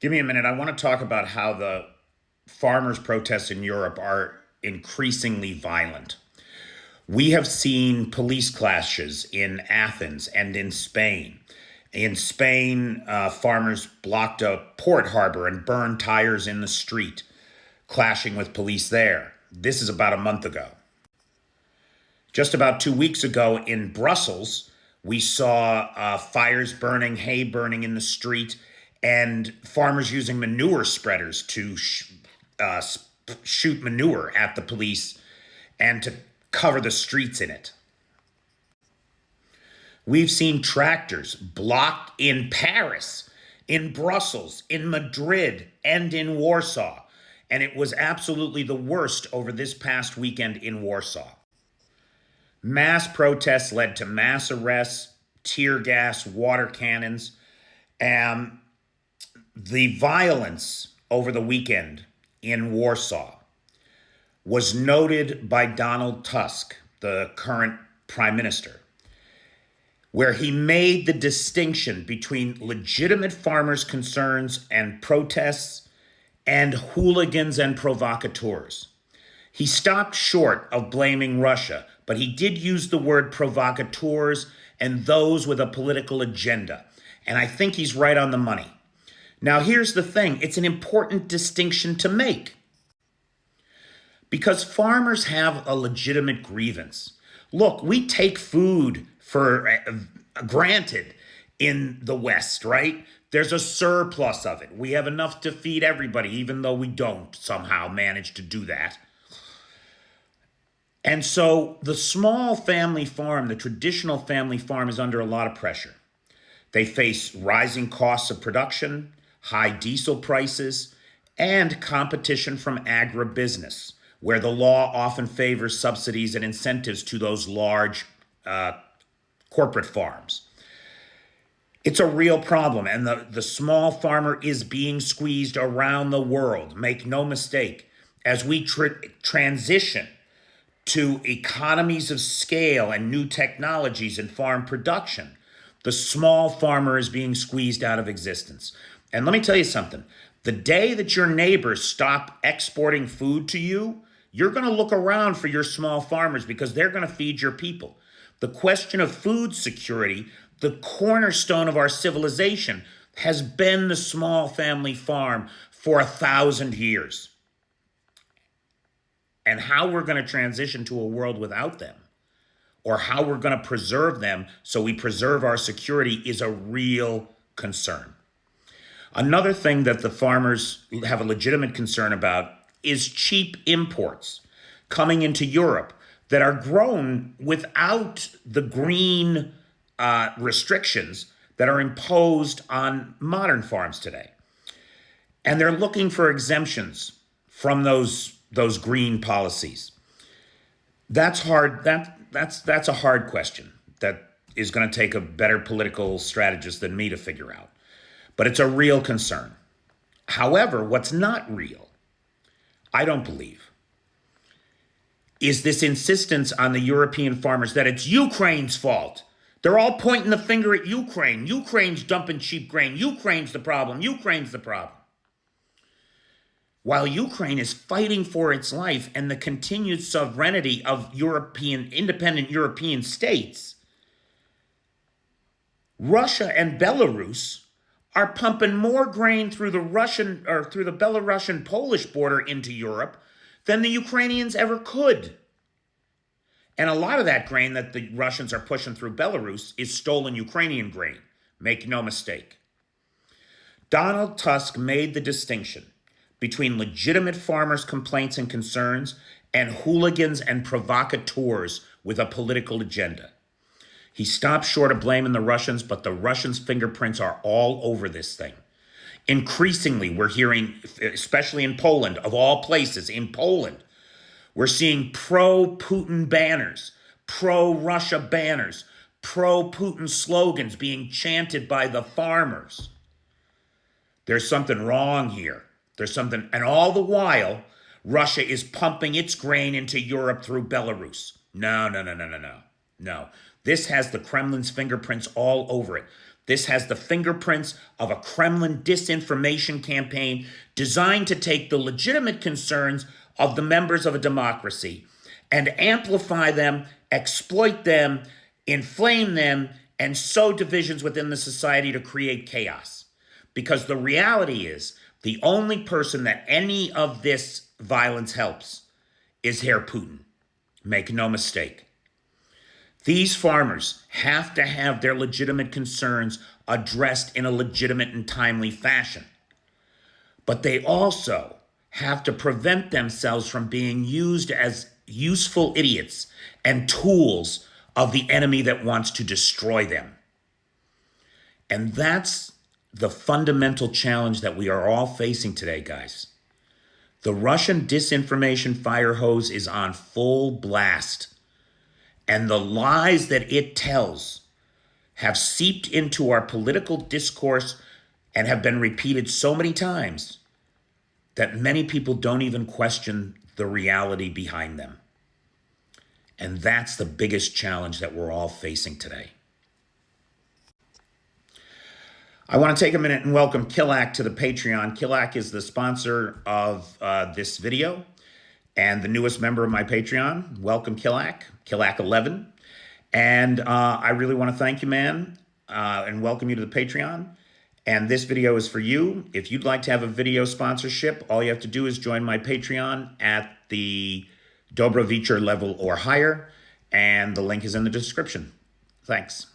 Give me a minute. I want to talk about how the farmers' protests in Europe are increasingly violent. We have seen police clashes in Athens and in Spain. In Spain, farmers blocked a port harbor and burned tires in the street, clashing with police there. This is about a month ago. Just about 2 weeks ago in Brussels, we saw fires burning, hay burning in the street, and farmers using manure spreaders to uh, shoot manure at the police and to cover the streets in it. We've seen tractors blocked in Paris, in Brussels, in Madrid, and in Warsaw. And it was absolutely the worst over this past weekend in Warsaw. Mass protests led to mass arrests, tear gas, water cannons, and the violence over the weekend in Warsaw was noted by Donald Tusk, the current prime minister, where he made the distinction between legitimate farmers' concerns and protests and hooligans and provocateurs. He stopped short of blaming Russia, but he did use the word provocateurs and those with a political agenda. And I think he's right on the money. Now, here's the thing, it's an important distinction to make because farmers have a legitimate grievance. Look, we take food for granted in the West, right? There's a surplus of it. We have enough to feed everybody, even though we don't somehow manage to do that. And so the small family farm, the traditional family farm, is under a lot of pressure. They face rising costs of production, high diesel prices, and competition from agribusiness, where the law often favors subsidies and incentives to those large corporate farms. It's a real problem, and the small farmer is being squeezed around the world. Make no mistake, as we transition to economies of scale and new technologies in farm production, the small farmer is being squeezed out of existence. And let me tell you something. The day that your neighbors stop exporting food to you, you're going to look around for your small farmers because they're going to feed your people. The question of food security, the cornerstone of our civilization, has been the small family farm for 1,000 years. And how we're going to transition to a world without them, or how we're going to preserve them so we preserve our security, is a real concern. Another thing that the farmers have a legitimate concern about is cheap imports coming into Europe that are grown without the green restrictions that are imposed on modern farms today. And they're looking for exemptions from those green policies. That's hard. That's a hard question that is going to take a better political strategist than me to figure out. But it's a real concern. However, what's not real, I don't believe, is this insistence on the European farmers that it's Ukraine's fault. They're all pointing the finger at Ukraine. Ukraine's dumping cheap grain. Ukraine's the problem. Ukraine's the problem. While Ukraine is fighting for its life and the continued sovereignty of independent European states, Russia and Belarus are pumping more grain through the Belarusian-Polish border into Europe than the Ukrainians ever could. And a lot of that grain that the Russians are pushing through Belarus is stolen Ukrainian grain. Make no mistake. Donald Tusk made the distinction between legitimate farmers' complaints and concerns and hooligans and provocateurs with a political agenda. He stopped short of blaming the Russians, but the Russians' fingerprints are all over this thing. Increasingly, we're hearing, especially in Poland, of all places, in Poland, we're seeing pro-Putin banners, pro-Russia banners, pro-Putin slogans being chanted by the farmers. There's something wrong here. And all the while, Russia is pumping its grain into Europe through Belarus. No. This has the Kremlin's fingerprints all over it. This has the fingerprints of a Kremlin disinformation campaign designed to take the legitimate concerns of the members of a democracy and amplify them, exploit them, inflame them, and sow divisions within the society to create chaos. Because the reality is, the only person that any of this violence helps is Herr Putin. Make no mistake. These farmers have to have their legitimate concerns addressed in a legitimate and timely fashion. But they also have to prevent themselves from being used as useful idiots and tools of the enemy that wants to destroy them. And that's the fundamental challenge that we are all facing today, guys. The Russian disinformation fire hose is on full blast. And the lies that it tells have seeped into our political discourse and have been repeated so many times that many people don't even question the reality behind them. And that's the biggest challenge that we're all facing today. I want to take a minute and welcome Killack to the Patreon. Killack is the sponsor of this video and the newest member of my Patreon. Welcome, Killack, Killack11. And I really want to thank you, man, and welcome you to the Patreon. And this video is for you. If you'd like to have a video sponsorship, all you have to do is join my Patreon at the Dobrovicher level or higher, and the link is in the description. Thanks.